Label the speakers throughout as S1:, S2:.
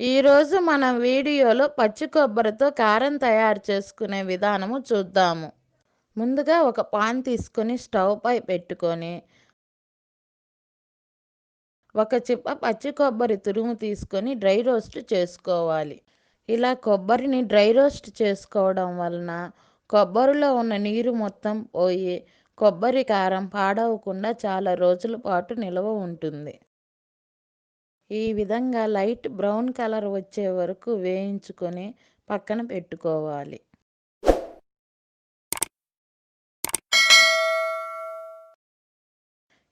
S1: ఈరోజు మన వీడియోలో పచ్చి కొబ్బరితో కారం తయారు చేసుకునే విధానము చూద్దాము. ముందుగా ఒక పాన్ తీసుకొని స్టవ్ పై పెట్టుకొని ఒక చిప్ప పచ్చి కొబ్బరి తురుము తీసుకొని డ్రై రోస్ట్ చేసుకోవాలి. ఇలా కొబ్బరిని డ్రై రోస్ట్ చేసుకోవడం వలన కొబ్బరిలో ఉన్న నీరు మొత్తం పోయి కొబ్బరి కారం పాడవకుండా చాలా రోజుల పాటు నిల్వ ఉంటుంది. ఈ విధంగా లైట్ బ్రౌన్ కలర్ వచ్చే వరకు వేయించుకొని పక్కన పెట్టుకోవాలి.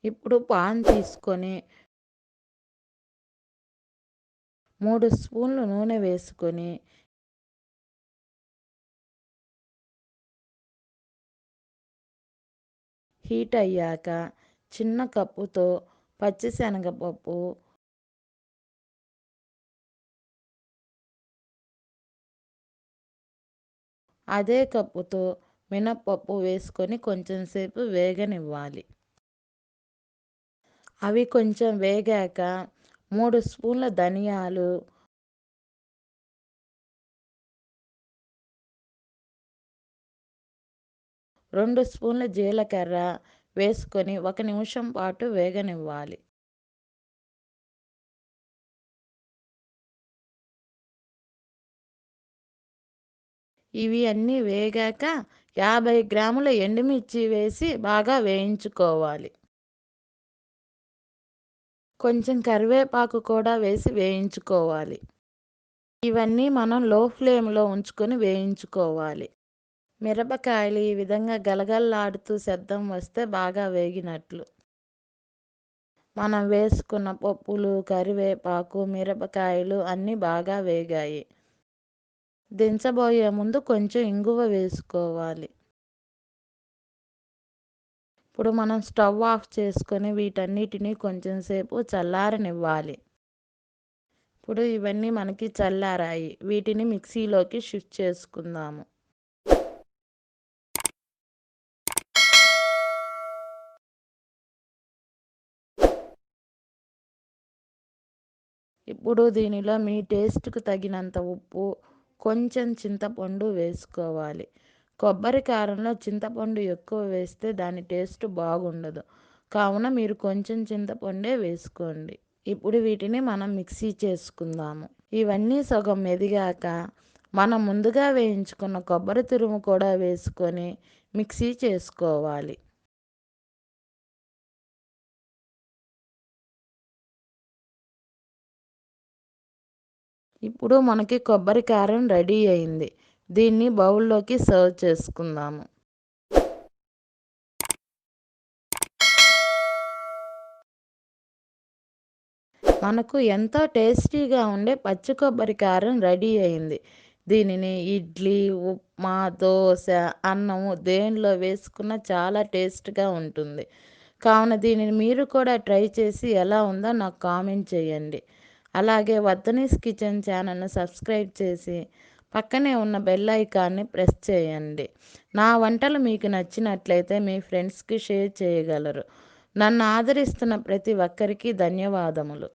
S1: ఇప్పుడు పాన్ తీసుకొని 3 స్పూన్లు నూనె వేసుకొని హీట్ అయ్యాక చిన్న కప్పుతో పచ్చిశనగపప్పు, అదే కప్పుతో మినప్పప్పు వేసుకొని కొంచెం సేపు వేగనివ్వాలి. అవి కొంచెం వేగాక 3 స్పూన్ల ధనియాలు, 2 స్పూన్ల జీలకర్ర వేసుకొని 1 నిమిషం పాటు వేగనివ్వాలి. ఇవి అన్నీ వేగాక 50 గ్రాముల ఎండుమిర్చి వేసి బాగా వేయించుకోవాలి. కొంచెం కరివేపాకు కూడా వేసి వేయించుకోవాలి. ఇవన్నీ మనం లో ఫ్లేమ్లో ఉంచుకొని వేయించుకోవాలి. మిరపకాయలు ఈ విధంగా గలగల్లాడుతూ శబ్దం వస్తే బాగా వేగినట్లు. మనం వేసుకున్న పప్పులు, కరివేపాకు, మిరపకాయలు అన్నీ బాగా వేగాయి. దించబోయే ముందు కొంచెం ఇంగువ వేసుకోవాలి. ఇప్పుడు మనం స్టవ్ ఆఫ్ చేసుకొని వీటన్నిటిని కొంచెం సేపు చల్లారనివ్వాలి. ఇప్పుడు ఇవన్నీ మనకి చల్లారాయి. వీటిని మిక్సీలోకి షిఫ్ట్ చేసుకుందాము. ఇప్పుడు దీనిలో మీ టేస్ట్‌కు తగినంత ఉప్పు, కొంచెం చింతపండు వేసుకోవాలి. కొబ్బరి కారంలో చింతపండు ఎక్కువ వేస్తే దాని టేస్ట్ బాగుండదు. కావున మీరు కొంచెం చింతపండే వేసుకోండి. ఇప్పుడు వీటిని మనం మిక్సీ చేసుకుందాము. ఇవన్నీ సగం మెదిగాక మనం ముందుగా వేయించుకున్న కొబ్బరి తురుము కూడా వేసుకొని మిక్సీ చేసుకోవాలి. ఇప్పుడు మనకి కొబ్బరి కారం రెడీ అయింది. దీన్ని బౌల్లోకి సర్వ్ చేసుకుందాము. మనకు ఎంతో టేస్టీగా ఉండే పచ్చి కొబ్బరి కారం రెడీ అయింది. దీనిని ఇడ్లీ, ఉప్మా, దోశ, అన్నము దేనిలో వేసుకున్నా చాలా టేస్ట్‌గా ఉంటుంది. కావున దీనిని మీరు కూడా ట్రై చేసి ఎలా ఉందో నాకు కామెంట్ చేయండి. అలాగే వర్ధనీస్ కిచెన్ ఛానల్‌ను సబ్స్క్రైబ్ చేసి పక్కనే ఉన్న బెల్ ఐకాన్ని ప్రెస్ చేయండి. నా వంటలు మీకు నచ్చినట్లయితే మీ ఫ్రెండ్స్‌కి షేర్ చేయగలరు. నన్ను ఆదరిస్తున్న ప్రతి ఒక్కరికి ధన్యవాదములు.